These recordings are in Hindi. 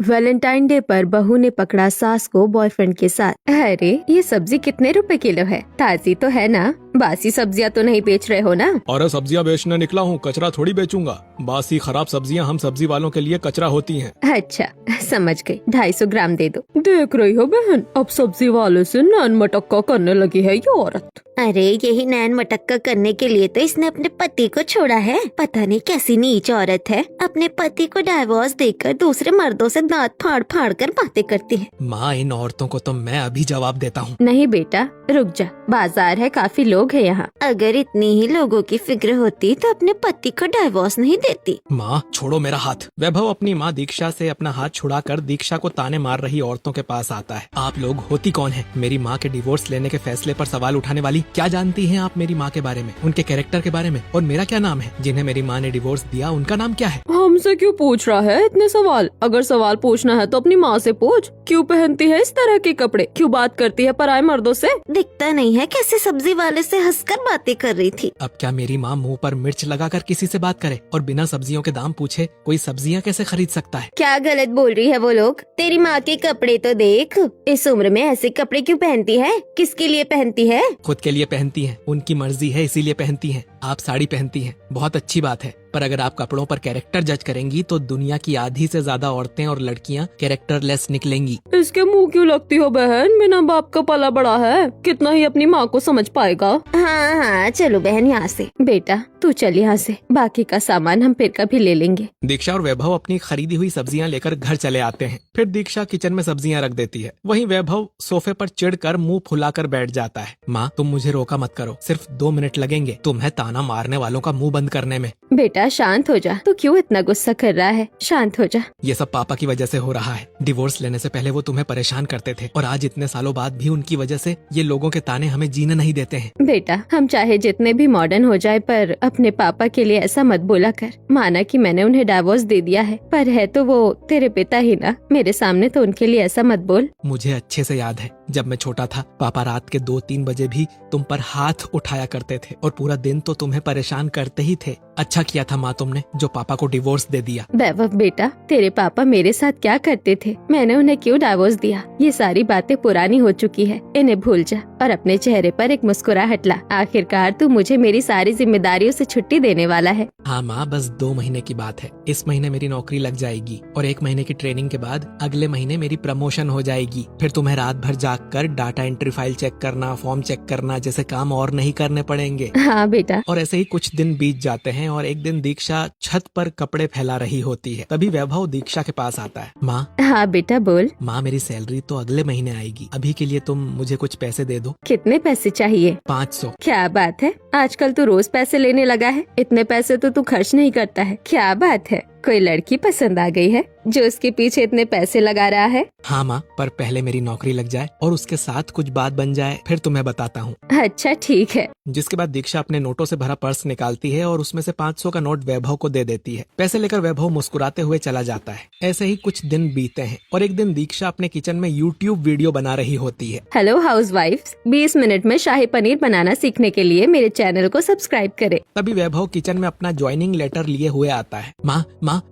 वैलेंटाइन डे पर बहू ने पकड़ा सास को बॉयफ्रेंड के साथ। अरे ये सब्जी कितने रुपए किलो है? ताजी तो है ना? बासी सब्जियां तो नहीं बेच रहे हो ना? अरे सब्जियां बेचने निकला हूँ, कचरा थोड़ी बेचूंगा। बासी खराब सब्जियां हम सब्जी वालों के लिए कचरा होती हैं। अच्छा समझ गई, 250 ग्राम दे दो। देख रही हो बहन, अब सब्जी वाले से नैन मटक्का करने लगी है ये औरत। अरे यही नैन मटक्का करने के लिए तो इसने अपने पति को छोड़ा है। पता नहीं कैसी नीच औरत है, अपने पति को डाइवोर्स देकर दूसरे मर्दों से दांत फाड़ फाड़ कर बातें करती है। माँ, इन औरतों को तो मैं अभी जवाब देता हूँ। नहीं बेटा रुक जा, बाजार है, काफी लोग है यहाँ। अगर इतनी ही लोगों की फिक्र होती तो अपने पति को डाइवोर्स नहीं देती। माँ छोड़ो मेरा हाथ। वैभव अपनी माँ दीक्षा से अपना हाथ छुड़ाकर दीक्षा को ताने मार रही औरतों के पास आता है। आप लोग होती कौन है? मेरी माँ के डिवोर्स लेने के फैसले पर सवाल उठाने वाली। क्या जानती हैं आप मेरी माँ के बारे में, उनके कैरेक्टर के बारे में? और मेरा क्या नाम है? जिन्हें मेरी माँ ने डिवोर्स दिया उनका नाम क्या है? हमसे क्यों पूछ रहा है इतने सवाल? अगर सवाल पूछना है तो अपनी माँ से पूछ। क्यों पहनती है इस तरह के कपड़े? क्यों बात करती है पराये मर्दों से? दिखता नहीं है कैसे सब्जी वाले से हंसकर बातें कर रही थी। अब क्या मेरी माँ मुंह पर मिर्च लगाकर किसी से बात करे और बिना सब्जियों के दाम पूछे कोई सब्जियाँ कैसे खरीद सकता है? क्या गलत बोल रही है वो लोग? तेरी माँ के कपड़े तो देख, इस उम्र में ऐसे कपड़े क्यों पहनती है? किसके लिए पहनती है? खुद के लिए पहनती हैं, उनकी मर्जी है इसीलिए पहनती हैं। आप साड़ी पहनती हैं, बहुत अच्छी बात है, पर अगर आप कपड़ों पर कैरेक्टर जज करेंगी तो दुनिया की आधी से ज्यादा औरतें और लड़कियां कैरेक्टरलेस निकलेंगी। इसके मुंह क्यों लगती हो बहन? बिना बाप का पला बड़ा है, कितना ही अपनी माँ को समझ पाएगा। हाँ हाँ चलो बहन यहाँ से। बेटा तू चल यहाँ से, बाकी का सामान हम फिर कभी ले लेंगे। दीक्षा और वैभव अपनी खरीदी हुई सब्जियां लेकर घर चले आते हैं। फिर दीक्षा किचन में सब्जियां रख देती है, वहीं वैभव सोफे पर चिढ़कर मुंह फुलाकर बैठ जाता है। माँ तुम मुझे रोका मत करो, सिर्फ 2 मिनट लगेंगे तुम्हें ताना मारने वालों का मुंह बंद करने में। बेटा शांत हो जा, तू क्यों इतना गुस्सा कर रहा है? शांत हो जा। ये सब पापा की वजह से हो रहा है। डिवोर्स लेने से पहले वो तुम्हें परेशान करते थे और आज इतने सालों बाद भी उनकी वजह से ये लोगों के ताने हमें जीने नहीं देते हैं। बेटा हम चाहे जितने भी मॉडर्न हो जाए पर अपने पापा के लिए ऐसा मत बोला कर। माना कि मैंने उन्हें डाइवोर्स दे दिया है, पर है तो वो तेरे पिता ही ना। मेरे सामने तो उनके लिए ऐसा मत बोल। मुझे अच्छे से याद है, जब मैं छोटा था पापा रात के 2-3 बजे भी तुम पर हाथ उठाया करते थे और पूरा दिन तो तुम्हें परेशान करते ही थे। अच्छा किया था माँ तुमने जो पापा को डिवोर्स दे दिया। वैभव बेटा तेरे पापा मेरे साथ क्या करते थे? मैंने उन्हें क्यों डाइवोर्स दिया? ये सारी बातें पुरानी हो चुकी है, इन्हें भूल जा और अपने चेहरे पर एक मुस्कुराहट ला। आखिरकार तू मुझे मेरी सारी जिम्मेदारियों से छुट्टी देने वाला है। हाँ माँ, बस 2 महीने की बात है। इस महीने मेरी नौकरी लग जाएगी और 1 महीने की ट्रेनिंग के बाद अगले महीने मेरी प्रमोशन हो जाएगी। फिर तुम्हें रात भर जाग कर डाटा एंट्री फाइल चेक करना, फॉर्म चेक करना जैसे काम और नहीं करने पड़ेंगे। हाँ बेटा। और ऐसे ही कुछ दिन बीत जाते हैं और एक दिन दीक्षा छत पर कपड़े फैला रही होती है। तभी वैभव दीक्षा के पास आता है। माँ। हाँ बेटा बोल। माँ मेरी सैलरी तो अगले महीने आएगी, अभी के लिए तुम मुझे कुछ पैसे दे दो। कितने पैसे चाहिए? 500। क्या बात है, आजकल तू रोज पैसे लेने लगा है। इतने पैसे तो तू खर्च नहीं करता है। क्या बात है, कोई लड़की पसंद आ गई है जो उसके पीछे इतने पैसे लगा रहा है? हाँ माँ, पर पहले मेरी नौकरी लग जाए और उसके साथ कुछ बात बन जाए, फिर तुम्हें बताता हूँ। अच्छा ठीक है। जिसके बाद दीक्षा अपने नोटों से भरा पर्स निकालती है और उसमें से 500 का नोट वैभव को दे देती है। पैसे लेकर वैभव मुस्कुराते हुए चला जाता है। ऐसे ही कुछ दिन बीते हैं और एक दिन दीक्षा अपने किचन में YouTube वीडियो बना रही होती है। हेलो हाउसवाइफ्स, 20 मिनट में शाही पनीर बनाना सीखने के लिए मेरे चैनल को सब्सक्राइब करें। तभी वैभव किचन में अपना ज्वाइनिंग लेटर लिए हुए आता है। माँ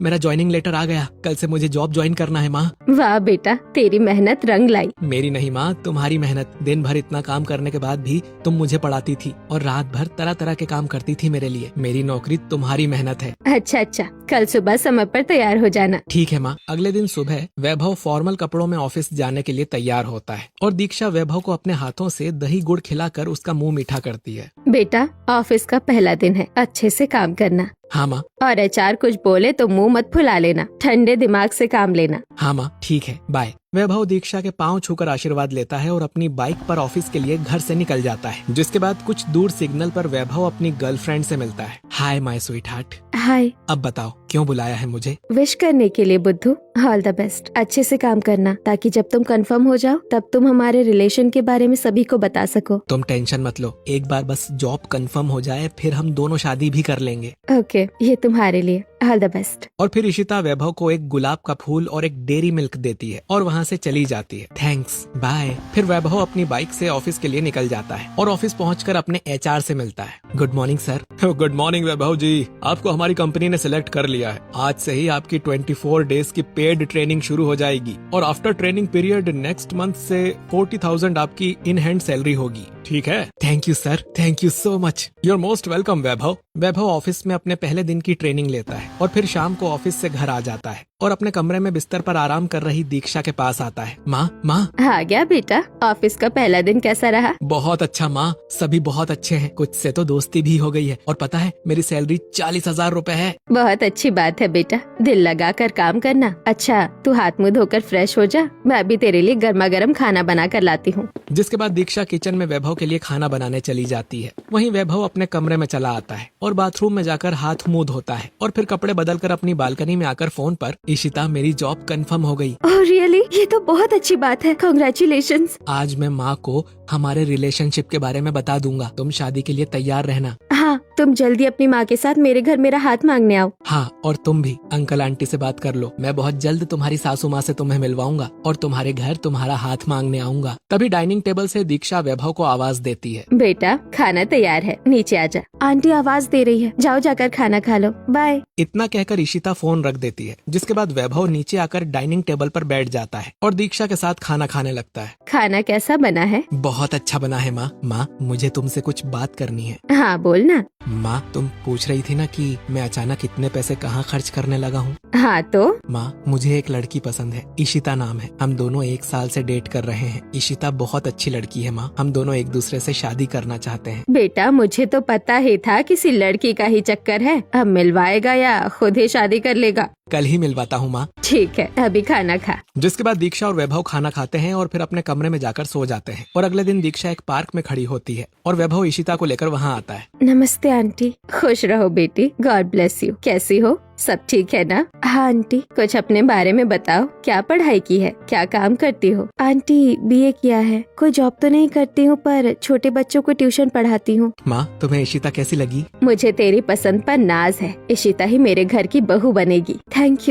मेरा ज्वाइनिंग लेटर आ गया, कल से मुझे जॉब ज्वाइन करना है। माँ। वाह बेटा, तेरी मेहनत रंग लाई। मेरी नहीं माँ, तुम्हारी मेहनत। दिन भर इतना काम करने के बाद भी तुम मुझे पढ़ाती थी और रात भर तरह तरह के काम करती थी मेरे लिए। मेरी नौकरी तुम्हारी मेहनत है। अच्छा, कल सुबह समय पर तैयार हो जाना। ठीक है माँ। अगले दिन सुबह वैभव फॉर्मल कपड़ों में ऑफिस जाने के लिए तैयार होता है और दीक्षा वैभव को अपने हाथों से दही गुड़ खिलाकर उसका मुंह मीठा करती है। बेटा ऑफिस का पहला दिन है, अच्छे से काम करना। हाँ माँ। और एचआर कुछ बोले तो मुंह मत फुला लेना, ठंडे दिमाग से काम लेना। हाँ माँ ठीक है, बाय। वैभव दीक्षा के पांव छूकर आशीर्वाद लेता है और अपनी बाइक पर ऑफिस के लिए घर से निकल जाता है। जिसके बाद कुछ दूर सिग्नल पर वैभव अपनी गर्लफ्रेंड से मिलता है। Hi my sweetheart. Hi. अब बताओ क्यों बुलाया है मुझे? विश करने के लिए बुद्धू। ऑल द बेस्ट, अच्छे से काम करना ताकि जब तुम कंफर्म हो जाओ तब तुम हमारे रिलेशन के बारे में सभी को बता सको। तुम टेंशन मत लो, एक बार बस जॉब कंफर्म हो जाए फिर हम दोनों शादी भी कर लेंगे। ओके, ये तुम्हारे लिए। All the best. और फिर इशिता वैभव को एक गुलाब का फूल और एक डेयरी मिल्क देती है और वहाँ से चली जाती है। Thanks, bye. फिर वैभव अपनी बाइक से ऑफिस के लिए निकल जाता है और ऑफिस पहुंचकर अपने HR से मिलता है। Good morning sir. Good morning Vaibhav ji, आपको हमारी कंपनी ने सिलेक्ट कर लिया है। आज से ही आपकी 24 डेज की पेड ट्रेनिंग शुरू हो जाएगी और after training period next month से 40,000 आपकी इन हैंड सैलरी होगी। ठीक है? Thank you sir, thank you so much. You are most welcome Vaibhav. Vaibhav office में अपने पहले दिन की ट्रेनिंग लेता है और फिर शाम को ऑफिस से घर आ जाता है और अपने कमरे में बिस्तर पर आराम कर रही दीक्षा के पास आता है। माँ आ गया बेटा, ऑफिस का पहला दिन कैसा रहा? बहुत अच्छा माँ, सभी बहुत अच्छे हैं। कुछ से तो दोस्ती भी हो गई है और पता है मेरी सैलरी 40,000 रुपए है। बहुत अच्छी बात है बेटा, दिल लगा कर काम करना। अच्छा तू हाथ मुंह धोकर फ्रेश हो जा, मैं अभी तेरे लिए गर्मा गर्म खाना बना कर लाती हूँ। जिसके बाद दीक्षा किचन में वैभव के लिए खाना बनाने चली जाती है। वहीं वैभव अपने कमरे में चला आता है और बाथरूम में जाकर हाथ मुंह धोता है और फिर कपड़े बदलकर अपनी बालकनी में आकर फोन पर, इशिता मेरी जॉब कंफर्म हो गई। Oh really? ये तो बहुत अच्छी बात है, कांग्रेचुलेशंस। आज मैं माँ को हमारे रिलेशनशिप के बारे में बता दूंगा। तुम शादी के लिए तैयार रहना। हाँ, तुम जल्दी अपनी माँ के साथ मेरे घर मेरा हाथ मांगने आओ। हाँ, और तुम भी अंकल आंटी से बात कर लो। मैं बहुत जल्द तुम्हारी सासू माँ से तुम्हें मिलवाऊंगा और तुम्हारे घर तुम्हारा हाथ मांगने आऊंगा। तभी डाइनिंग टेबल से दीक्षा वैभव को आवाज देती है। बेटा खाना तैयार है, नीचे आजा। आंटी आवाज दे रही है, जाओ जाकर खाना खा लो, बाय। इतना कहकर इशिता फोन रख देती है। जिसके बाद वैभव नीचे आकर डाइनिंग टेबल पर बैठ जाता है और दीक्षा के साथ खाना खाने लगता है। खाना कैसा बना है? बहुत अच्छा बना है माँ, मुझे तुमसे कुछ बात करनी है। हाँ बोलना। माँ, तुम पूछ रही थी ना कि मैं अचानक इतने पैसे कहाँ खर्च करने लगा हूँ। हाँ तो? माँ, मुझे एक लड़की पसंद है, इशिता नाम है। हम दोनों 1 साल से डेट कर रहे हैं। इशिता बहुत अच्छी लड़की है माँ, हम दोनों एक दूसरे से शादी करना चाहते हैं। बेटा मुझे तो पता ही था किसी लड़की का ही चक्कर है। अब मिलवाएगा या खुद ही शादी कर लेगा? कल ही मिलवाता हूँ माँ। ठीक है, अभी खाना खा। जिसके बाद दीक्षा और वैभव खाना खाते हैं और फिर अपने कमरे में जाकर सो जाते हैं। और अगले दिन दीक्षा एक पार्क में खड़ी होती है और वैभव इशिता को लेकर वहाँ आता है। नमस्ते आंटी, खुश रहो बेटी, गॉड ब्लेस यू। कैसी हो, सब ठीक है ना? हाँ आंटी, कुछ अपने बारे में बताओ, क्या पढ़ाई की है, क्या काम करती हो? आंटी BA किया है, कोई जॉब तो नहीं करती हूँ पर छोटे बच्चों को ट्यूशन पढ़ाती हूँ। माँ, तुम्हें इशिता कैसी लगी? मुझे तेरी पसंद पर नाज है, इशिता ही मेरे घर की बहू बनेगी। Thank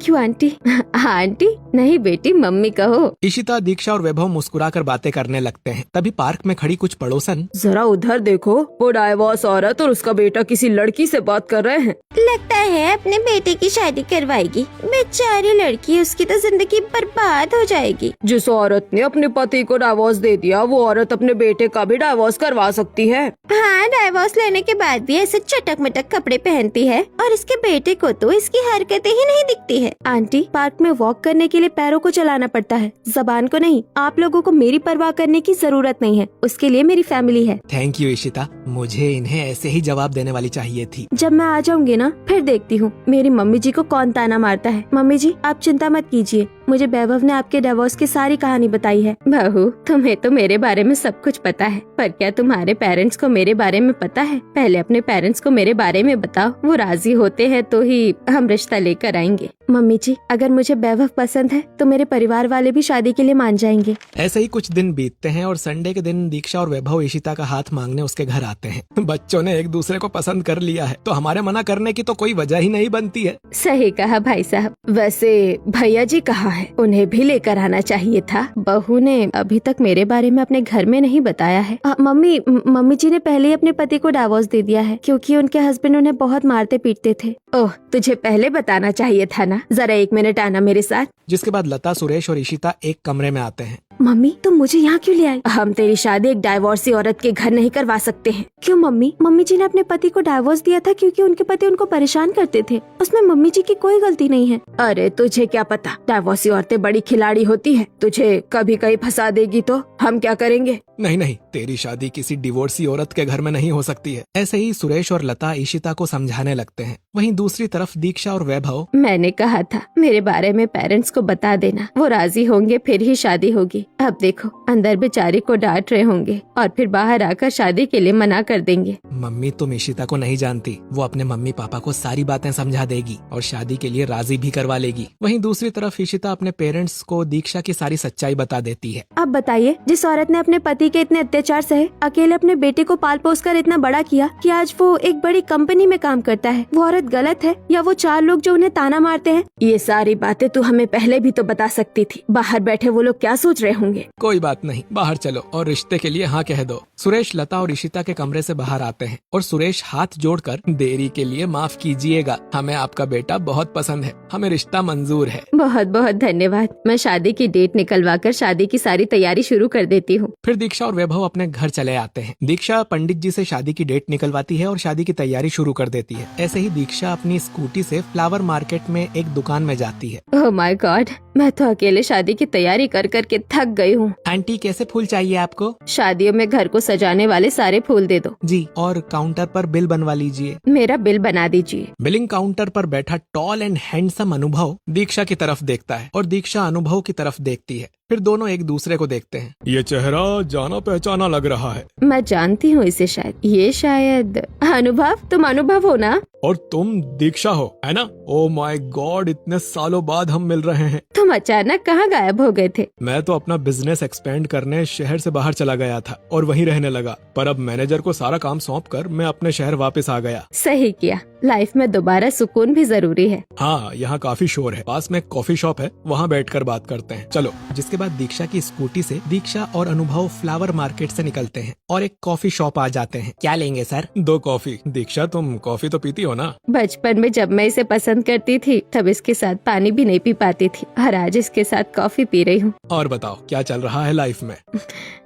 you aunty. हाँ आंटी नहीं बेटी, मम्मी कहो। इशिता, दीक्षा और वैभव मुस्कुराकर बातें करने लगते हैं। तभी पार्क में खड़ी कुछ पड़ोसन, जरा उधर देखो, वो डाइवोर्स औरत और उसका बेटा किसी लड़की से बात कर रहे हैं। लगता है अपने बेटे की शादी करवाएगी। बेचारी लड़की, उसकी तो जिंदगी बर्बाद हो जाएगी। जिस औरत ने अपने पति को डाइवोर्स दे दिया, वो औरत अपने बेटे का भी डाइवोर्स करवा सकती है। हाँ, डाइवोर्स लेने के बाद भी ऐसे चटक मटक कपड़े पहनती है और इसके बेटे को तो इसकी हरकतें ही नहीं दिखती है। आंटी, पार्क में वॉक करने के लिए पैरों को चलाना पड़ता है, जबान को नहीं। आप लोगों को मेरी परवाह करने की जरूरत नहीं है, उसके लिए मेरी फैमिली है। थैंक यू इशिता, मुझे इन्हें ऐसे ही जवाब देने वाली चाहिए थी। जब मैं आ जाऊंगी ना, फिर देखती हूँ मेरी मम्मी जी को कौन ताना मारता है। मम्मी जी आप चिंता मत कीजिए, मुझे वैभव ने आपके डिवोर्स की सारी कहानी बताई है। बहू, तुम्हें तो मेरे बारे में सब कुछ पता है, पर क्या तुम्हारे पेरेंट्स को मेरे बारे में पता है? पहले अपने पेरेंट्स को मेरे बारे में बताओ, वो राजी होते हैं तो ही हम रिश्ता लेकर आएंगे। मम्मी जी, अगर मुझे वैभव पसंद है तो मेरे परिवार वाले भी शादी के लिए मान जाएंगे। ऐसे ही कुछ दिन बीतते हैं और संडे के दिन दीक्षा और वैभव इशिता का हाथ मांगने उसके घर आते हैं। बच्चों ने एक दूसरे को पसंद कर लिया है तो हमारे मना करने की तो कोई वजह ही नहीं बनती है। सही कहा भाई साहब। वैसे भैया जी कहाँ है? उन्हें भी लेकर आना चाहिए था। बहू ने अभी तक मेरे बारे में अपने घर में नहीं बताया है। मम्मी जी ने पहले ही अपने पति को डाइवोर्स दे दिया है क्योंकि उनके हस्बैंड उन्हें बहुत मारते पीटते थे। ओह, तुझे पहले बताना चाहिए था ना। जरा 1 मिनट आना मेरे साथ। जिसके बाद लता, सुरेश और इशिता एक कमरे में आते हैं। मम्मी तुम मुझे यहाँ क्यों ले आई? हम तेरी शादी एक डाइवोर्सी औरत के घर नहीं करवा सकते हैं। क्यों मम्मी? मम्मी जी ने अपने पति को डाइवोर्स दिया था क्योंकि उनके पति उनको परेशान करते थे। उसमें मम्मी जी की कोई गलती नहीं है। अरे तुझे क्या पता, डाइवोर्सी औरतें बड़ी खिलाड़ी होती है, तुझे कभी कहीं फंसा देगी तो हम क्या करेंगे? नहीं, तेरी शादी किसी डिवोर्सी औरत के घर में नहीं हो सकती है। ऐसे ही सुरेश और लता इशिता को समझाने लगते हैं। वहीं दूसरी तरफ दीक्षा और वैभव, मैंने कहा था मेरे बारे में पेरेंट्स को बता देना, वो राजी होंगे फिर ही शादी होगी। अब देखो, अंदर बेचारी को डांट रहे होंगे और फिर बाहर आकर शादी के लिए मना कर देंगे। मम्मी तुम इशिता को नहीं जानती, वो अपने मम्मी पापा को सारी बातें समझा देगी और शादी के लिए राजी भी करवा लेगी। वहीं दूसरी तरफ इशिता अपने पेरेंट्स को दीक्षा की सारी सच्चाई बता देती है। अब बताइए, जिस औरत ने अपने पति पति के इतने अत्याचार सहे, अकेले अपने बेटे को पाल पोस कर इतना बड़ा किया कि आज वो एक बड़ी कंपनी में काम करता है। वो औरत गलत है या वो 4 लोग जो उन्हें ताना मारते हैं? ये सारी बातें तू हमें पहले भी तो बता सकती थी। बाहर बैठे वो लोग क्या सोच रहे होंगे? कोई बात नहीं, बाहर चलो और रिश्ते के लिए हाँ कह दो। सुरेश लता और इशिता के कमरे से बाहर आते हैं और सुरेश हाथ जोड़कर, देरी के लिए माफ कीजिएगा, हमें आपका बेटा बहुत पसंद है, हमें रिश्ता मंजूर है। बहुत बहुत धन्यवाद। मैं शादी की डेट निकलवा कर शादी की सारी तैयारी शुरू कर देती हूँ। फिर दीक्षा और वैभव अपने घर चले आते हैं। दीक्षा पंडित जी से शादी की डेट निकलवाती है और शादी की तैयारी शुरू कर देती है। ऐसे ही दीक्षा अपनी स्कूटी से फ्लावर मार्केट में एक दुकान में जाती है। ओह माय गॉड, मैं तो अकेले शादी की तैयारी कर कर के थक गई हूँ। आंटी कैसे फूल चाहिए आपको? शादियों में घर को सजाने वाले सारे फूल दे दो जी, और काउंटर पर बिल बनवा लीजिए। मेरा बिल बना दीजिए। बिलिंग काउंटर पर बैठा टॉल एंड हैंडसम अनुभव दीक्षा की तरफ देखता है और दीक्षा अनुभव की तरफ देखती है। फिर दोनों एक दूसरे को देखते हैं। ये चेहरा जाना पहचाना लग रहा है। मैं जानती हूँ इसे, शायद अनुभव, तुम अनुभव हो ना? और तुम दीक्षा हो, है ना? ओह माय गॉड, इतने सालों बाद हम मिल रहे हैं। तुम अचानक कहाँ गायब हो गए थे? मैं तो अपना बिजनेस एक्सपेंड करने शहर से बाहर चला गया था और वहीं रहने लगा, पर अब मैनेजर को सारा काम सौंप कर मैं अपने शहर वापस आ गया। सही किया, लाइफ में दोबारा सुकून भी जरूरी है। हाँ, यहाँ काफी शोर है, पास में एक कॉफी शॉप है, वहाँ बैठकर बात करते हैं, चलो। जिसके बाद दीक्षा की स्कूटी से दीक्षा और अनुभव फ्लावर मार्केट से निकलते हैं और एक कॉफी शॉप आ जाते हैं। क्या लेंगे सर? 2 कॉफी। दीक्षा, तुम कॉफी तो पीती हो ना? बचपन में जब मैं इसे पसंद करती थी तब इसके साथ पानी भी नहीं पी पाती थी, और आज इसके साथ कॉफी पी रही हूँ। और बताओ, क्या चल रहा है लाइफ में?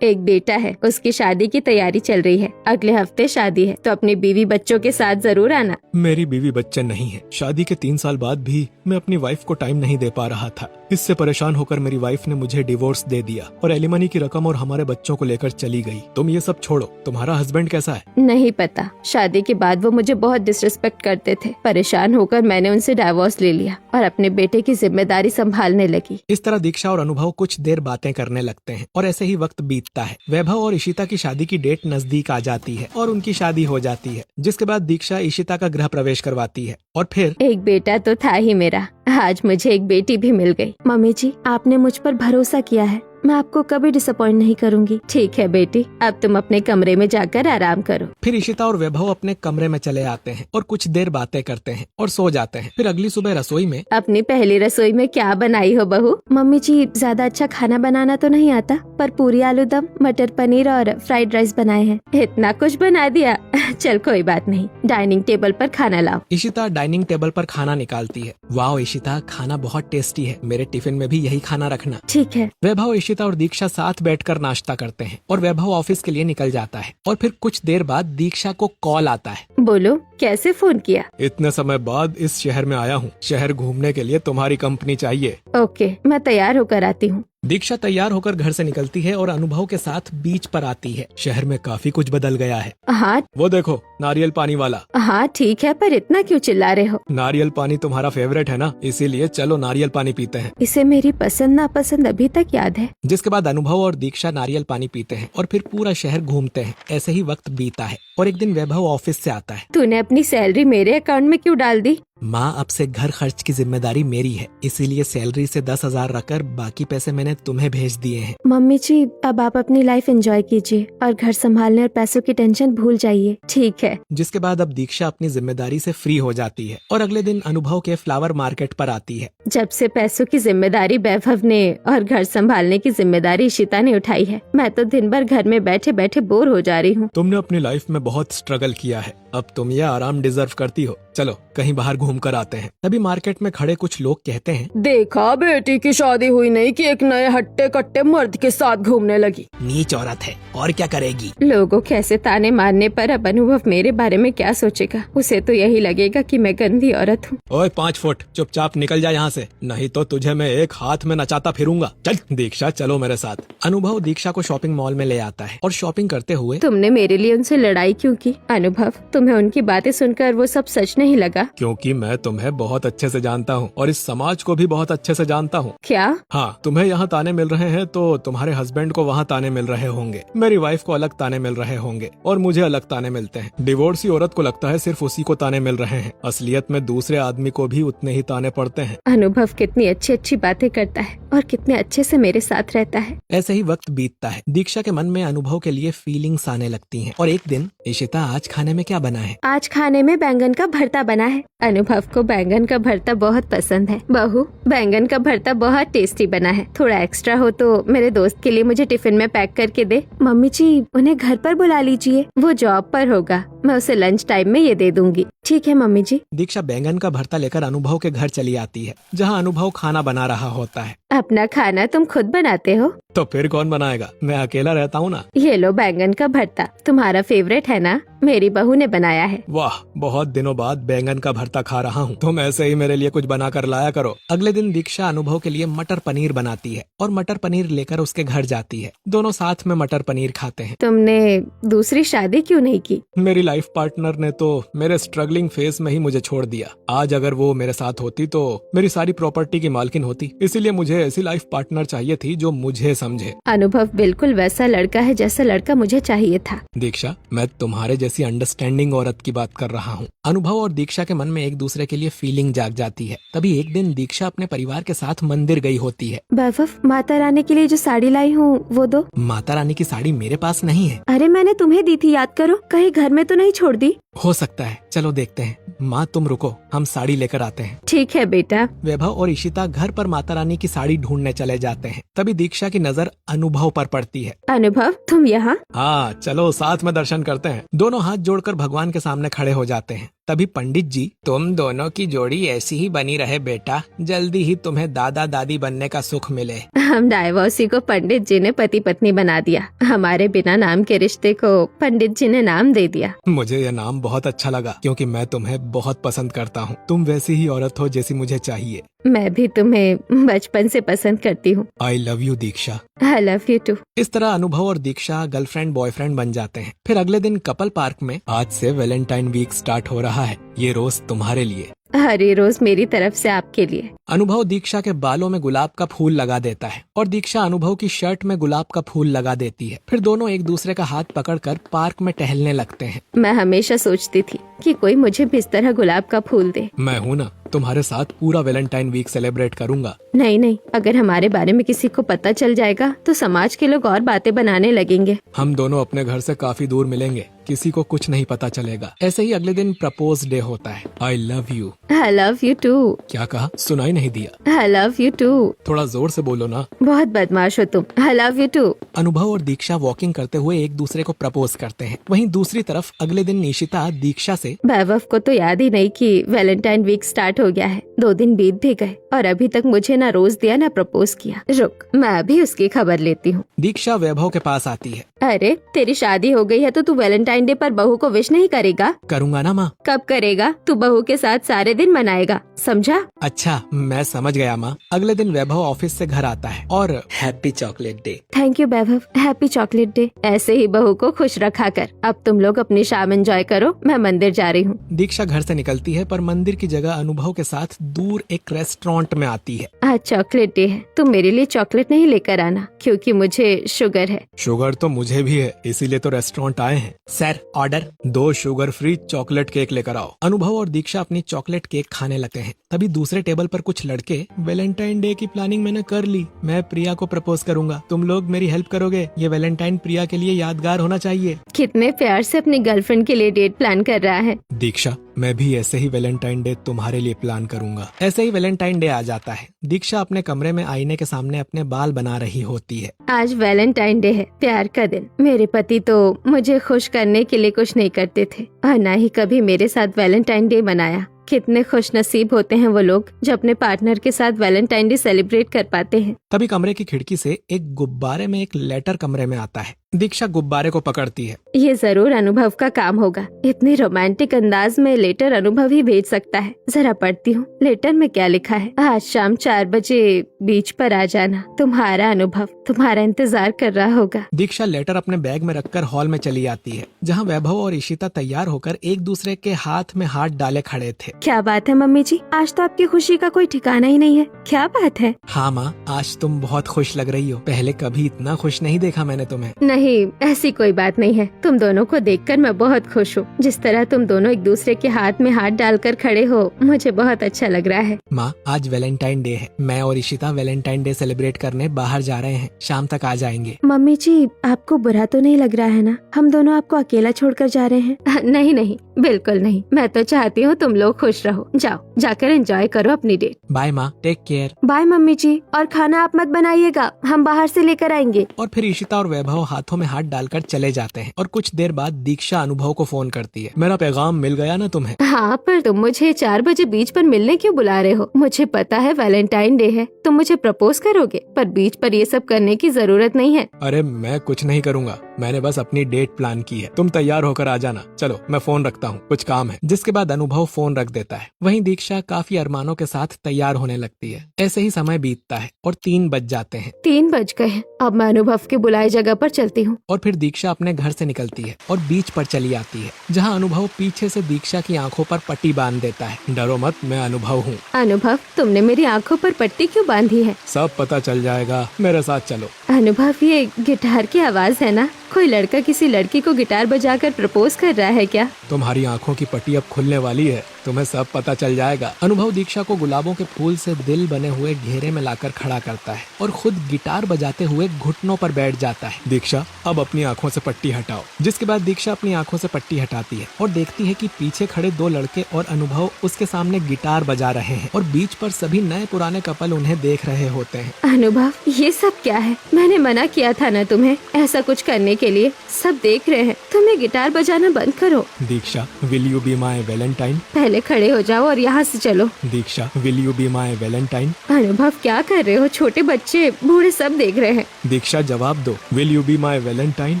एक बेटा है, उसकी शादी की तैयारी चल रही है। अगले हफ्ते शादी है, तो अपनी बीवी बच्चों के साथ जरूर आना। मेरी बीवी बच्चे नहीं है। शादी के 3 साल बाद भी मैं अपनी वाइफ को टाइम नहीं दे पा रहा था। इससे परेशान होकर मेरी वाइफ ने मुझे डिवोर्स दे दिया और एलिमनी की रकम और हमारे बच्चों को लेकर चली गई। तुम ये सब छोड़ो, तुम्हारा हस्बैंड कैसा है? नहीं पता, शादी के बाद वो मुझे बहुत डिसरिस्पेक्ट करते थे। परेशान होकर मैंने उनसे डाइवोर्स ले लिया और अपने बेटे की जिम्मेदारी संभालने लगी। इस तरह दीक्षा और अनुभव कुछ देर बातें करने लगते हैं और ऐसे ही वक्त बीतता है। वैभव और इशिता की शादी की डेट नजदीक आ जाती है और उनकी शादी हो जाती है। जिसके बाद दीक्षा इशिता का गृह प्रवेश करवाती है और फिर एक बेटा तो था ही मेरा, आज मुझे एक बेटी भी मिल गई। मम्मी जी, आपने मुझ पर भरोसा किया है, मैं आपको कभी डिसअपॉइंट नहीं करूंगी। ठीक है बेटी, अब तुम अपने कमरे में जाकर आराम करो। फिर इशिता और वैभव अपने कमरे में चले आते हैं और कुछ देर बातें करते हैं और सो जाते हैं। फिर अगली सुबह रसोई में अपनी पहली रसोई में क्या बनाई हो बहू? मम्मी जी, ज्यादा अच्छा खाना बनाना तो नहीं आता, पर पूरी आलू दम, मटर पनीर और फ्राइड राइस बनाए हैं। इतना कुछ बना दिया? चल कोई बात नहीं, डाइनिंग टेबल पर खाना लाओ। इशिता डाइनिंग टेबल पर खाना निकालती है। वाह इशिता, खाना बहुत टेस्टी है, मेरे टिफिन में भी यही खाना रखना। ठीक है। वैभव, इशिता और दीक्षा साथ बैठकर नाश्ता करते हैं और वैभव ऑफिस के लिए निकल जाता है और फिर कुछ देर बाद दीक्षा को कॉल आता है। बोलो, कैसे फोन किया? इतने समय बाद इस शहर में आया हूँ, शहर घूमने के लिए तुम्हारी कंपनी चाहिए। ओके, मैं तैयार होकर आती हूँ। दीक्षा तैयार होकर घर से निकलती है और अनुभव के साथ बीच पर आती है। शहर में काफी कुछ बदल गया है। हाँ वो देखो, नारियल पानी वाला। हाँ ठीक है, पर इतना क्यों चिल्ला रहे हो? नारियल पानी तुम्हारा फेवरेट है ना, इसीलिए चलो नारियल पानी पीते हैं। इसे मेरी पसंद नापसंद अभी तक याद है। जिसके बाद अनुभव और दीक्षा नारियल पानी पीते हैं और फिर पूरा शहर घूमते हैं। ऐसे ही वक्त बीता है और एक दिन वैभव ऑफिस से आता है। तूने अपनी सैलरी मेरे अकाउंट में क्यों डाल दी? माँ, अब से घर खर्च की जिम्मेदारी मेरी है, इसीलिए सैलरी से 10,000 रखकर बाकी पैसे मैंने तुम्हें भेज दिए हैं। मम्मी जी, अब आप अपनी लाइफ एंजॉय कीजिए और घर संभालने और पैसों की टेंशन भूल जाइए। ठीक है। जिसके बाद अब दीक्षा अपनी जिम्मेदारी से फ्री हो जाती है और अगले दिन अनुभव के फ्लावर मार्केट पर आती है। जब से पैसों की जिम्मेदारी वैभव ने और घर संभालने की जिम्मेदारी इशिता ने उठाई है, मैं तो दिन भर घर में बैठे बैठे बोर हो जा रही हूँ। तुमने अपनी लाइफ में बहुत स्ट्रगल किया है, अब तुम ये आराम डिजर्व करती हो। चलो कहीं बाहर घूम कर आते हैं। तभी मार्केट में खड़े कुछ लोग कहते हैं, देखा, बेटी की शादी हुई नहीं कि एक नए हट्टे कट्टे मर्द के साथ घूमने लगी। नीच औरत है और क्या करेगी। लोगों के ऐसे ताने मारने पर अब अनुभव मेरे बारे में क्या सोचेगा? उसे तो यही लगेगा कि मैं गंदी औरत हूँ। ओए 5 फुट, चुपचाप निकल जा यहाँ से, नहीं तो तुझे मैं एक हाथ में नचाता फिरूंगा। चल दीक्षा, चलो मेरे साथ। अनुभव दीक्षा को शॉपिंग मॉल में ले आता है और शॉपिंग करते हुए, तुमने मेरे लिए उनसे लड़ाई क्यों की? अनुभव, तुम्हें उनकी बातें सुनकर वो सब सच नहीं लगा? क्योंकि मैं तुम्हें बहुत अच्छे से जानता हूँ और इस समाज को भी बहुत अच्छे से जानता हूँ। क्या? हाँ, तुम्हें यहाँ ताने मिल रहे हैं तो तुम्हारे हस्बैंड को वहाँ ताने मिल रहे होंगे, मेरी वाइफ को अलग ताने मिल रहे होंगे और मुझे अलग ताने मिलते हैं। डिवोर्सी औरत को लगता है सिर्फ उसी को ताने मिल रहे हैं, असलियत में दूसरे आदमी को भी उतने ही ताने पड़ते हैं। अनुभव कितनी अच्छी अच्छी बातें करता है और कितने अच्छे से मेरे साथ रहता है। ऐसे ही वक्त बीतता है। दीक्षा के मन में अनुभव के लिए फीलिंग्स आने लगती हैं। और एक दिन, इशिता आज खाने में क्या बना है? आज खाने में बैंगन का भरता बना है। अनुभव को बैंगन का भरता बहुत पसंद है। बहू, बैंगन का भरता बहुत टेस्टी बना है। थोड़ा एक्स्ट्रा हो तो मेरे दोस्त के लिए मुझे टिफिन में पैक करके दे। मम्मी जी, उन्हें घर पर बुला लीजिए। वो जॉब पर होगा, मैं उसे लंच टाइम में ये दे दूंगी। ठीक है मम्मी जी। दीक्षा बैंगन का भरता लेकर अनुभव के घर चली आती है, जहाँ अनुभव खाना बना रहा होता है। अपना खाना तुम खुद बनाते हो? तो फिर कौन बनाएगा? मैं अकेला रहता हूँ ना। ये लो बैंगन का भरता, तुम्हारा फेवरेट है ना? मेरी बहू ने बनाया है। वाह, बहुत दिनों बाद बैंगन का भरता खा रहा हूँ। तुम ऐसे ही मेरे लिए कुछ बना कर लाया करो। अगले दिन दीक्षा अनुभव के लिए मटर पनीर बनाती है और मटर पनीर लेकर उसके घर जाती है। दोनों साथ में मटर पनीर खाते हैं। तुमने दूसरी शादी क्यों नहीं की? मेरी लाइफ पार्टनर ने तो मेरे स्ट्रगलिंग फेज में ही मुझे छोड़ दिया। आज अगर वो मेरे साथ होती तो मेरी सारी प्रॉपर्टी की मालकिन होती। इसीलिए मुझे ऐसी लाइफ पार्टनर चाहिए थी जो मुझे समझे। अनुभव बिल्कुल वैसा लड़का है जैसा लड़का मुझे चाहिए था। दीक्षा, मैं तुम्हारे जैसी अंडरस्टैंडिंग औरत की बात कर रहा हूँ। अनुभव और दीक्षा के मन में एक दूसरे के लिए फीलिंग जाग जाती है। तभी एक दिन दीक्षा अपने परिवार के साथ मंदिर गई होती है। वैभव, माता रानी के लिए जो साड़ी लाई हूँ वो दो। माता रानी की साड़ी मेरे पास नहीं है। अरे मैंने तुम्हें दी थी, याद करो। कहीं घर में तो नहीं छोड़ दी? हो सकता है, चलो देखते हैं। माँ तुम रुको, हम साड़ी लेकर आते हैं। ठीक है बेटा। वैभव और इशिता घर पर माता रानी की साड़ी ढूंढने चले जाते हैं। तभी दीक्षा की नजर अनुभव पर पड़ती है। अनुभव, तुम यहाँ? हाँ, चलो साथ में दर्शन करते हैं। दोनों हाथ जोड़कर भगवान के सामने खड़े हो जाते हैं। तभी पंडित जी, तुम दोनों की जोड़ी ऐसी ही बनी रहे बेटा, जल्दी ही तुम्हें दादा दादी बनने का सुख मिले। हम डाइवोर्सी को पंडित जी ने पति पत्नी बना दिया। हमारे बिना नाम के रिश्ते को पंडित जी ने नाम दे दिया। मुझे यह नाम बहुत अच्छा लगा क्योंकि मैं तुम्हें बहुत पसंद करता हूँ। तुम वैसी ही औरत हो जैसी मुझे चाहिए। मैं भी तुम्हें बचपन से पसंद करती हूँ। I love you Diksha. I love you too. इस तरह अनुभव और दीक्षा गर्लफ्रेंड बॉयफ्रेंड बन जाते हैं। फिर अगले दिन कपल पार्क में, आज से वैलेंटाइन वीक स्टार्ट हो रहा है, ये रोज तुम्हारे लिए। हर रोज मेरी तरफ से आपके लिए। अनुभव दीक्षा के बालों में गुलाब का फूल लगा देता है और दीक्षा अनुभव की शर्ट में गुलाब का फूल लगा देती है। फिर दोनों एक दूसरे का हाथ पकड़कर पार्क में टहलने लगते हैं। मैं हमेशा सोचती थी कि कोई मुझे भी इस तरह गुलाब का फूल दे। मैं हूँ ना, तुम्हारे साथ पूरा वैलेंटाइन वीक सेलिब्रेट करूंगा। नहीं नहीं, अगर हमारे बारे में किसी को पता चल जाएगा तो समाज के लोग और बातें बनाने लगेंगे। हम दोनों अपने घर से काफी दूर मिलेंगे, किसी को कुछ नहीं पता चलेगा। ऐसे ही अगले दिन प्रपोज डे होता है। I love you. I love you too. क्या कहा? सुनाई नहीं दिया। I love you too. थोड़ा जोर से बोलो ना। बहुत बदमाश हो तुम। I love you too. Anubhav और दीक्षा वॉकिंग करते हुए एक दूसरे को प्रपोज करते हैं। वहीं दूसरी तरफ अगले दिन निशिता दीक्षा से, वैभव को तो याद ही नहीं कि वैलेंटाइन वीक स्टार्ट हो गया है। 2 दिन बीत भी गए और अभी तक मुझे ना रोज दिया ना प्रपोज किया। रुक, मैं अभी उसकी खबर लेती हूँ। दीक्षा वैभव के पास आती है। अरे, तेरी शादी हो गई है तो तू वैलेंटाइन डे पर बहू को विश नहीं करेगा? करूँगा ना माँ। कब करेगा? तू बहू के साथ सारे दिन मनाएगा, समझा? अच्छा, मैं समझ गया माँ। अगले दिन वैभव ऑफिस से घर आता है और happy chocolate day. Thank you Vaibhav, happy chocolate day. ऐसे ही बहू को खुश रखा कर। अब तुम लोग अपनी शाम एंजॉय करो, मैं मंदिर जा रही हूँ। दीक्षा घर से निकलती है पर मंदिर की जगह अनुभव के साथ दूर एक रेस्टोरेंट में आती है। आज चॉकलेट डे है, तुम मेरे लिए चॉकलेट नहीं लेकर आना क्योंकि मुझे शुगर है। शुगर तो मुझे भी है, इसीलिए तो रेस्टोरेंट आए हैं। Sir, order. 2 sugar free chocolate cake लेकर आओ। अनुभव और दीक्षा अपनी चॉकलेट केक खाने लगते हैं। तभी दूसरे टेबल पर कुछ लड़के, वैलेंटाइन डे की प्लानिंग मैंने कर ली, मैं प्रिया को प्रपोज करूंगा, तुम लोग मेरी हेल्प करोगे? ये वैलेंटाइन प्रिया के लिए यादगार होना चाहिए। कितने प्यार से अपनी गर्लफ्रेंड के लिए डेट प्लान कर रहा है। दीक्षा, मैं भी ऐसे ही वैलेंटाइन डे तुम्हारे लिए प्लान करूंगा। ऐसे ही वैलेंटाइन डे आ जाता है। दीक्षा अपने कमरे में आईने के सामने अपने बाल बना रही होती है। आज वैलेंटाइन डे है, प्यार का दिन। मेरे पति तो मुझे खुश करने के लिए कुछ नहीं करते थे और न ही कभी मेरे साथ वैलेंटाइन डे मनाया। कितने खुश नसीब होते हैं वो लोग जो अपने पार्टनर के साथ वैलेंटाइन डे सेलिब्रेट कर पाते हैं। तभी कमरे की खिड़की से एक गुब्बारे में एक लेटर कमरे में आता है। दीक्षा गुब्बारे को पकड़ती है। ये जरूर अनुभव का काम होगा। इतनी रोमांटिक अंदाज में लेटर अनुभव ही भेज सकता है। जरा पढ़ती हूँ लेटर में क्या लिखा है। आज शाम 4 बजे बीच पर आ जाना, तुम्हारा अनुभव तुम्हारा इंतजार कर रहा होगा। दीक्षा लेटर अपने बैग में रखकर हॉल में चली आती है, जहाँ वैभव और इशिता तैयार होकर एक दूसरे के हाथ में हाथ डाले खड़े थे। क्या बात है मम्मी जी, आज तो आपकी खुशी का कोई ठिकाना ही नहीं है। क्या बात है? हाँ माँ, आज तुम बहुत खुश लग रही हो। पहले कभी इतना खुश नहीं देखा मैंने तुम्हें। नहीं नहीं, ऐसी कोई बात नहीं है। तुम दोनों को देखकर मैं बहुत खुश हूँ। जिस तरह तुम दोनों एक दूसरे के हाथ में हाथ डालकर खड़े हो, मुझे बहुत अच्छा लग रहा है। माँ, आज वैलेंटाइन डे है। मैं और इशिता वैलेंटाइन डे सेलिब्रेट करने बाहर जा रहे हैं। शाम तक आ जाएंगे। मम्मी जी, आपको बुरा तो नहीं लग रहा है ना? हम दोनों आपको अकेला छोड़कर जा रहे हैं। नहीं नहीं, बिल्कुल नहीं। मैं तो चाहती हूँ तुम लोग खुश रहो। जाओ, जाकर एंजॉय करो अपनी डेट। बाय माँ, टेक केयर। बाय मम्मी जी, और खाना आप मत बनाइएगा, हम बाहर से लेकर आएंगे। और फिर इशिता और वैभव हाथों में हाथ डालकर चले जाते हैं। और कुछ देर बाद दीक्षा अनुभव को फोन करती है। मेरा पैगाम मिल गया ना तुम्हें? हाँ, पर तुम मुझे 4 बजे बीच पर मिलने क्यों बुला रहे हो? मुझे पता है वैलेंटाइन डे है, तुम मुझे प्रपोज करोगे, पर बीच पर ये सब करने की जरूरत नहीं है। अरे मैं कुछ नहीं करूँगा, मैंने बस अपनी डेट प्लान की है। तुम तैयार होकर आ जाना। चलो मैं फोन रखता हूँ, कुछ काम है। जिसके बाद अनुभव फोन रख देता है। वहीं दीक्षा काफी अरमानों के साथ तैयार होने लगती है। ऐसे ही समय बीतता है और 3 बज जाते हैं। 3 बज गए हैं। अब मैं अनुभव के बुलाए जगह पर चलती हूँ। और फिर दीक्षा अपने घर से निकलती है और बीच पर चली आती है, जहाँ अनुभव पीछे से दीक्षा की आंखों पर पट्टी बांध देता है। डरो मत, मैं अनुभव हूँ। अनुभव, तुमने मेरी आंखों पर पट्टी क्यों बांधी है? सब पता चल जाएगा, मेरे साथ चलो। अनुभव, ये गिटार की आवाज है ना? कोई लड़का किसी लड़की को गिटार बजाकर प्रपोज कर रहा है क्या? तुम्हारी आंखों की पट्टी अब खुलने वाली है, तुम्हें सब पता चल जाएगा। अनुभव दीक्षा को गुलाबों के फूल से दिल बने हुए घेरे में लाकर खड़ा करता है और खुद गिटार बजाते हुए घुटनों पर बैठ जाता है। दीक्षा, अब अपनी आंखों से पट्टी हटाओ। जिसके बाद दीक्षा अपनी आंखों से पट्टी हटाती है और देखती है कि पीछे खड़े 2 लड़के और अनुभव उसके सामने गिटार बजा रहे हैं और बीच पर सभी नए पुराने कपल उन्हें देख रहे होते हैं। अनुभव, ये सब क्या है? मैंने मना किया था ना तुम्हें ऐसा कुछ करने के लिए। सब देख रहे हैं, तुम्हें गिटार बजाना बंद करो। Diksha, will you be my valentine? पहले खड़े हो जाओ और यहाँ से चलो। Diksha, will you be my valentine? Anubhav, क्या कर रहे हो? छोटे बच्चे बूढ़े सब देख रहे हैं। दीक्षा, जवाब दो, will you be my Valentine?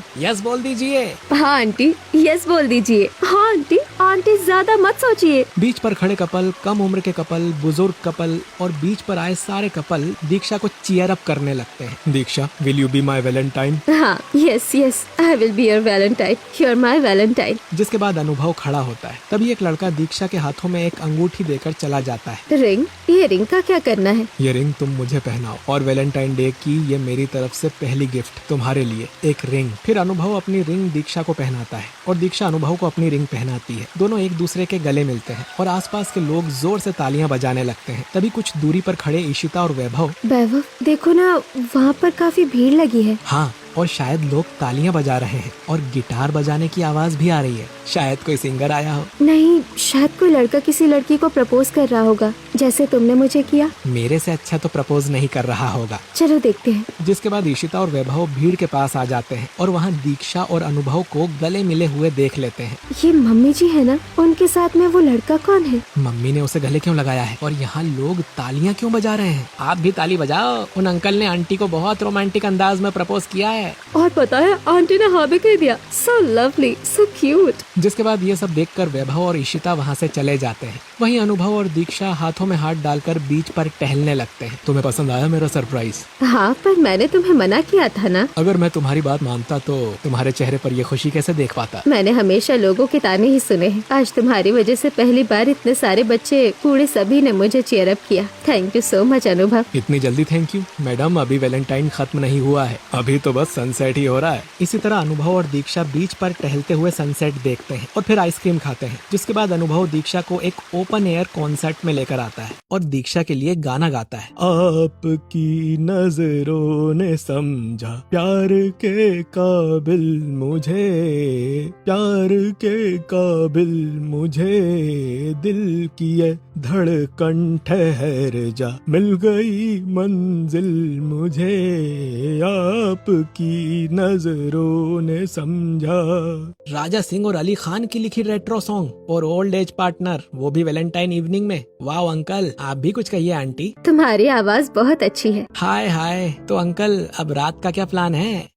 Yes बोल दीजिए। हाँ आंटी, यस बोल दीजिए। हाँ आंटी, आंटी ज्यादा मत सोचिए। बीच पर खड़े कपल, कम उम्र के कपल, बुजुर्ग कपल और बीच पर आए सारे कपल दीक्षा को चीयर अप करने लगते हैं। Diksha, will you be my valentine? हाँ, yes yes, I will be your valentine, you are my valentine. जिसके बाद अनुभव खड़ा होता है। तभी एक लड़का दीक्षा के हाथों में एक अंगूठी देकर चला जाता है। रिंग? ये रिंग का क्या करना है? ये रिंग तुम मुझे पहनाओ और वैलेंटाइन डे की ये मेरी तरफ से पहली गिफ्ट तुम्हारे लिए, एक रिंग। फिर अनुभव अपनी रिंग दीक्षा को पहनाता है और दीक्षा अनुभव को अपनी रिंग पहनाती है। दोनों एक दूसरे के गले मिलते हैं और आसपास के लोग जोर से तालियां बजाने लगते हैं। तभी कुछ दूरी पर खड़े इशिता और वैभव, देखो ना, वहाँ पर काफी भीड़ लगी है। हाँ, और शायद लोग तालियां बजा रहे हैं और गिटार बजाने की आवाज भी आ रही है। शायद कोई सिंगर आया हो। नहीं, शायद कोई लड़का किसी लड़की को प्रपोज कर रहा होगा, जैसे तुमने मुझे किया। मेरे से अच्छा तो प्रपोज नहीं कर रहा होगा। चलो देखते हैं। जिसके बाद इशिता और वैभव भीड़ के पास आ जाते हैं और वहाँ दीक्षा और अनुभव को गले मिले हुए देख लेते हैं। ये मम्मी जी है ना? उनके साथ में वो लड़का कौन है? मम्मी ने उसे गले क्यों लगाया है और यहाँ लोग तालियां क्यों बजा रहे हैं? आप भी ताली बजाओ। उन अंकल ने आंटी को बहुत रोमांटिक अंदाज में प्रपोज किया है। और पता है, आंटी ने हाँ भी कह दिया। So lovely, so cute. जिसके बाद ये सब देखकर वैभव और इशिता वहाँ से चले जाते हैं। वहीं अनुभव और दीक्षा हाथों में हाथ डालकर बीच पर टहलने लगते हैं। तुम्हें पसंद आया मेरा सरप्राइज? हाँ, पर मैंने तुम्हें मना किया था ना। अगर मैं तुम्हारी बात मानता तो तुम्हारे चेहरे पर ये खुशी कैसे देख पाता? मैंने हमेशा लोगों के ताने ही सुने हैं। आज तुम्हारी वजह से पहली बार इतने सारे बच्चे बूढ़े सभी ने मुझे चीयर अप किया। थैंक यू सो मच अनुभव। इतनी जल्दी थैंक यू? मैडम, अभी वैलेंटाइन खत्म नहीं हुआ है, अभी तो बस सनसेट ही हो रहा है। इसी तरह अनुभव और दीक्षा बीच पर टहलते हुए सनसेट देखते हैं और फिर आइसक्रीम खाते हैं। जिसके बाद अनुभव दीक्षा को एक ओपन एयर कॉन्सर्ट में लेकर आता है और दीक्षा के लिए गाना गाता है। आपकी नजरों ने समझा प्यार के काबिल मुझे, प्यार के काबिल मुझे, दिल की ये धड़कन ठहर जा, मिल गई मंजिल मुझे, आपकी नजरों ने समझा। राजा सिंह और अली खान की लिखी रेट्रो सॉन्ग और ओल्ड एज पार्टनर, वो भी वैलेंटाइन इवनिंग में। वाह अंकल, आप भी कुछ कहिए आंटी। तुम्हारी आवाज बहुत अच्छी है। हाय हाय। तो अंकल, अब रात का क्या प्लान है?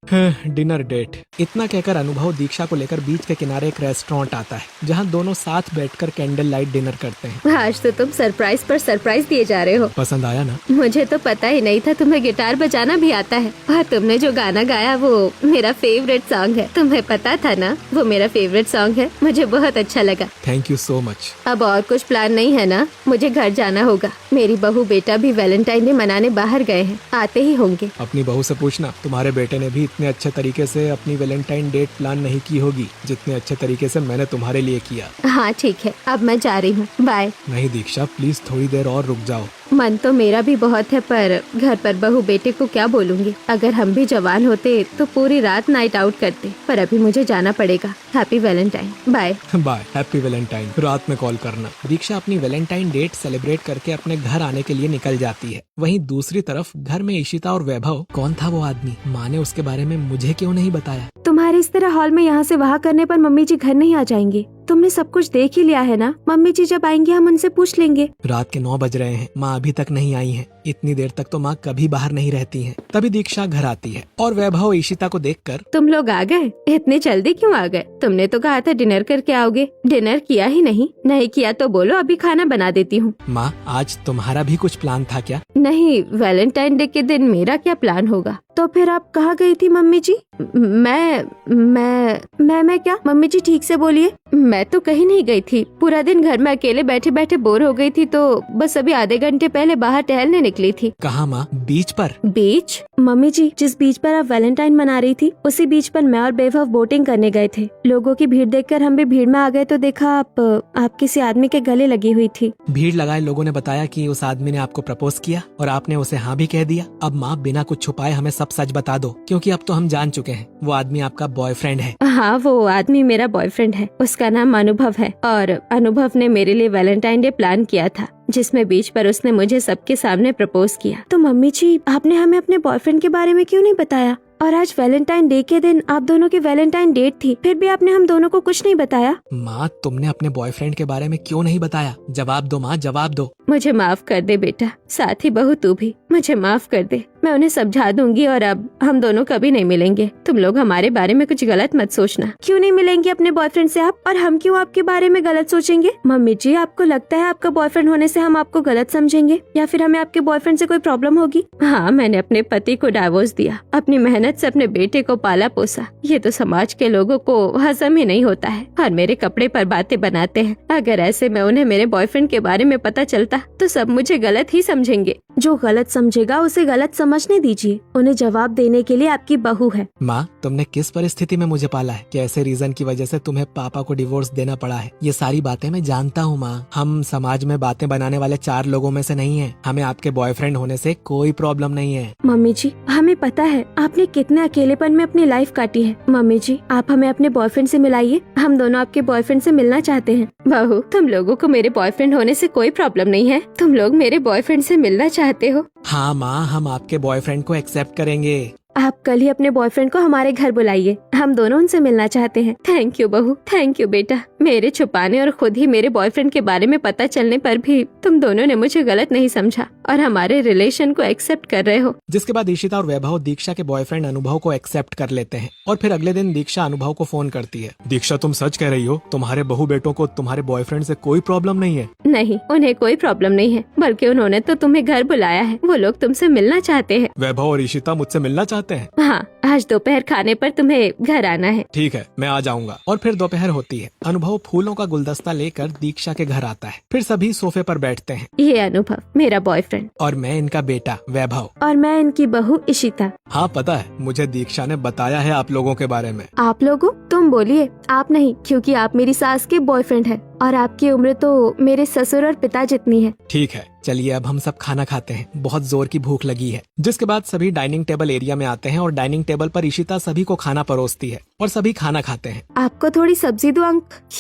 Dinner date. इतना कहकर अनुभव दीक्षा को लेकर बीच के किनारे एक रेस्टोरेंट आता है, जहाँ दोनों साथ बैठकर कैंडल लाइट डिनर करते हैं। आज तो तुम सरप्राइज पर सरप्राइज दिए जा रहे हो। पसंद आया ना? मुझे तो पता ही नहीं था तुम्हें गिटार बजाना भी आता है। और तुमने जो गाना गाया वो मेरा फेवरेट सॉन्ग है। तुम्हें पता था ना वो मेरा फेवरेट सॉन्ग है। मुझे बहुत अच्छा लगा। Thank you so much. अब और कुछ प्लान नहीं है ना? मुझे घर जाना होगा। मेरी बहू बेटा भी वैलेंटाइन डे मनाने बाहर गए हैं, आते ही होंगे। अपनी बहू से पूछना, तुम्हारे बेटे ने भी इतने अच्छे तरीके से अपनी वैलेंटाइन डेट प्लान नहीं की होगी जितने अच्छे तरीके से मैंने तुम्हारे लिए किया। हाँ ठीक है, अब मैं जा रही हूँ, बाय। नहीं दीक्षा, प्लीज थोड़ी देर और रुक जाओ। मन तो मेरा भी बहुत है, पर घर पर बहू बेटे को क्या बोलूँगी। अगर हम भी जवान होते तो पूरी रात नाइट आउट करते, पर अभी मुझे जाना पड़ेगा। Happy Valentine, bye. Bye, happy Valentine. रात में कॉल करना। दीक्षा अपनी वैलेंटाइन डेट सेलिब्रेट करके अपने घर आने के लिए निकल जाती है। वहीं दूसरी तरफ घर में इशिता और वैभव। कौन था वो आदमी? माँ ने उसके बारे में मुझे क्यों नहीं बताया? तुम्हारे इस तरह हॉल में यहाँ से वहाँ करने पर मम्मी जी घर नहीं आ जाएंगे। तुमने सब कुछ देख ही लिया है ना। मम्मी जी जब आएंगी हम उनसे पूछ लेंगे। रात के 9 बज रहे हैं, माँ अभी तक नहीं आई हैं। इतनी देर तक तो माँ कभी बाहर नहीं रहती हैं। तभी दीक्षा घर आती है और वैभव इशिता को देखकर, तुम लोग आ गए? इतने जल्दी क्यों आ गए? तुमने तो कहा था डिनर करके आओगे, डिनर किया ही नहीं। नहीं किया तो बोलो, अभी खाना बना देती हूँ। माँ आज तुम्हारा भी कुछ प्लान था क्या? नहीं, वैलेंटाइन डे के दिन मेरा क्या प्लान होगा। तो फिर आप कहाँ गई थी मम्मी जी? मैं क्या? मम्मी जी ठीक से बोलिए। मैं तो कहीं नहीं गई थी। पूरा दिन घर में अकेले बैठे बैठे बोर हो गई थी, तो बस अभी आधे घंटे पहले बाहर टहलने निकली थी। कहाँ माँ? बीच पर? बीच? मम्मी जी जिस बीच पर आप वैलेंटाइन मना रही थी उसी बीच पर मैं और वैभव बोटिंग करने गए थे। लोगों की भीड़ देखकर हम भी भीड़ में आ गए तो देखा आप किसी आदमी के गले लगी हुई थी। भीड़ लगाए लोगों ने बताया कि उस आदमी ने आपको प्रपोज किया और आपने उसे हाँ भी कह दिया। अब माँ बिना कुछ छुपाए हमें सब सच बता दो, क्योंकि अब तो हम जान चुके हैं वो आदमी आपका बॉयफ्रेंड है। हाँ, वो आदमी मेरा बॉयफ्रेंड है। उसका नाम अनुभव है और अनुभव ने मेरे लिए वैलेंटाइन डे प्लान किया था, जिसमें बीच पर उसने मुझे सबके सामने प्रपोज किया। तो मम्मी जी आपने हमें अपने बॉयफ्रेंड के बारे में क्यों नहीं बताया? और आज वैलेंटाइन डे के दिन आप दोनों की वैलेंटाइन डेट थी, फिर भी आपने हम दोनों को कुछ नहीं बताया। माँ तुमने अपने बॉयफ्रेंड के बारे में क्यों नहीं बताया? जवाब दो माँ, जवाब दो। मुझे माफ कर दे बेटा, साथ ही बहू तू भी मुझे माफ कर दे। मैं उन्हें समझा दूंगी और अब हम दोनों कभी नहीं मिलेंगे। तुम लोग हमारे बारे में कुछ गलत मत सोचना। क्यों नहीं मिलेंगे अपने बॉयफ्रेंड से आप? और हम क्यों आपके बारे में गलत सोचेंगे? मम्मी जी आपको लगता है आपका बॉयफ्रेंड होने से हम आपको गलत समझेंगे या फिर हमें आपके बॉयफ्रेंड से कोई प्रॉब्लम होगी? हाँ, मैंने अपने पति को डाइवोर्स दिया, अपनी मेहनत से अपने बेटे को पाला पोसा। ये तो समाज के लोगों को हजम ही नहीं होता है और मेरे कपड़े पर बातें बनाते हैं। अगर ऐसे में उन्हें मेरे बॉयफ्रेंड के बारे में पता चलता तो सब मुझे गलत ही समझेंगे। जो गलत समझेगा उसे गलत समझने दीजिए। उन्हें जवाब देने के लिए आपकी बहू है। माँ तुमने किस परिस्थिति में मुझे पाला है कि ऐसे रीजन की वजह से तुम्हें पापा को डिवोर्स देना पड़ा है? ये सारी बातें मैं जानता हूँ माँ। हम समाज में बातें बनाने वाले 4 लोगों में से नहीं हैं। हमें आपके बॉयफ्रेंड होने से कोई प्रॉब्लम नहीं है। मम्मी जी हमें पता है आपने कितने अकेलेपन में अपनी लाइफ काटी है। मम्मी जी आप हमें अपने बॉयफ्रेंड से मिलाइए, हम दोनों आपके बॉयफ्रेंड से मिलना चाहते हैं। बहू, तुम लोगों को मेरे बॉयफ्रेंड होने से कोई प्रॉब्लम नहीं है। तुम लोग मेरे बॉयफ्रेंड से मिलना चाहते हो? हाँ माँ, हम आपके बॉयफ्रेंड को एक्सेप्ट करेंगे। आप कल ही अपने बॉयफ्रेंड को हमारे घर बुलाइए, हम दोनों उनसे मिलना चाहते हैं। थैंक यू बहू, थैंक यू बेटा। मेरे छुपाने और खुद ही मेरे बॉयफ्रेंड के बारे में पता चलने पर भी तुम दोनों ने मुझे गलत नहीं समझा और हमारे रिलेशन को एक्सेप्ट कर रहे हो। जिसके बाद इशिता और वैभव दीक्षा के बॉयफ्रेंड अनुभव को एक्सेप्ट कर लेते हैं और फिर अगले दिन दीक्षा अनुभव को फोन करती है। दीक्षा तुम सच कह रही हो? तुम्हारे बहू बेटों को तुम्हारे बॉयफ्रेंड से कोई प्रॉब्लम नहीं है? नहीं, उन्हें कोई प्रॉब्लम नहीं है, बल्कि उन्होंने तो तुम्हें घर बुलाया है। वो लोग तुमसे मिलना चाहते हैं। वैभव और इशिता मुझसे मिलना चाहते हैं? हाँ, आज दोपहर खाने पर तुम्हें घर आना है। ठीक है, मैं आ जाऊंगा। और फिर दोपहर होती है। अनुभव फूलों का गुलदस्ता लेकर दीक्षा के घर आता है। फिर सभी सोफे पर बैठते हैं। ये अनुभव मेरा बॉयफ्रेंड और मैं इनका बेटा वैभव। और मैं इनकी बहू इशिता। हाँ पता है, मुझे दीक्षा ने बताया है आप लोगों के बारे में। आप लोगों? तुम बोलिए। आप नहीं, क्योंकि आप मेरी सास के बॉयफ्रेंड है और आपकी उम्र तो मेरे ससुर और पिता जितनी है। ठीक है, चलिए अब हम सब खाना खाते हैं, बहुत जोर की भूख लगी है। जिसके बाद सभी डाइनिंग टेबल एरिया में आते हैं और डाइनिंग टेबल पर इशिता सभी को खाना परोसती है और सभी खाना खाते हैं। आपको थोड़ी सब्जी दो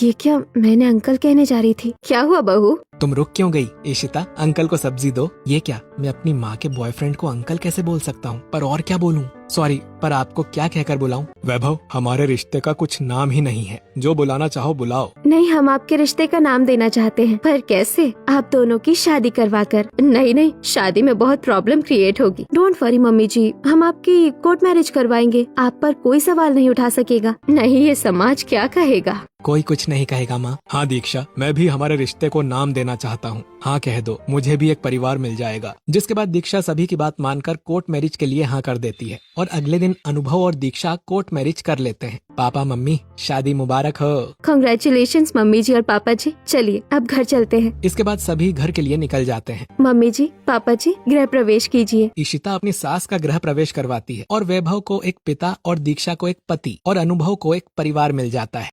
ये क्या मैंने अंकल कहने जा रही थी। क्या हुआ बहू? तुम रुक क्यों गई? इशिता अंकल को सब्जी दो। ये क्या, मैं अपनी माँ के बॉयफ्रेंड को अंकल कैसे बोल सकता हूँ? पर और क्या बोलूँ? सॉरी, पर आपको क्या कहकर बुलाऊं? वैभव, हमारे रिश्ते का कुछ नाम ही नहीं है, जो बुलाना चाहो बुलाओ। नहीं, हम आपके रिश्ते का नाम देना चाहते हैं। पर कैसे? आप दोनों की शादी करवाकर। नहीं, शादी में बहुत प्रॉब्लम क्रिएट होगी। डोंट वरी मम्मी जी, हम आपकी कोर्ट मैरिज करवाएंगे, आप पर कोई सवाल नहीं उठा सकेगा। नहीं, ये समाज क्या कहेगा? कोई कुछ नहीं कहेगा माँ। हाँ दीक्षा, मैं भी हमारे रिश्ते को नाम देना चाहता हूँ। हाँ कह दो, मुझे भी एक परिवार मिल जाएगा। जिसके बाद दीक्षा सभी की बात मानकर कोर्ट मैरिज के लिए हाँ कर देती है और अगले दिन दिन अनुभव और दीक्षा कोर्ट मैरिज कर लेते हैं। पापा मम्मी शादी मुबारक हो। कांग्रेचुलेशंस मम्मी जी और पापा जी। चलिए अब घर चलते हैं। इसके बाद सभी घर के लिए निकल जाते हैं। मम्मी जी पापा जी गृह प्रवेश कीजिए। इशिता अपनी सास का गृह प्रवेश करवाती है और वैभव को एक पिता और दीक्षा को एक पति और अनुभव को एक परिवार मिल जाता है।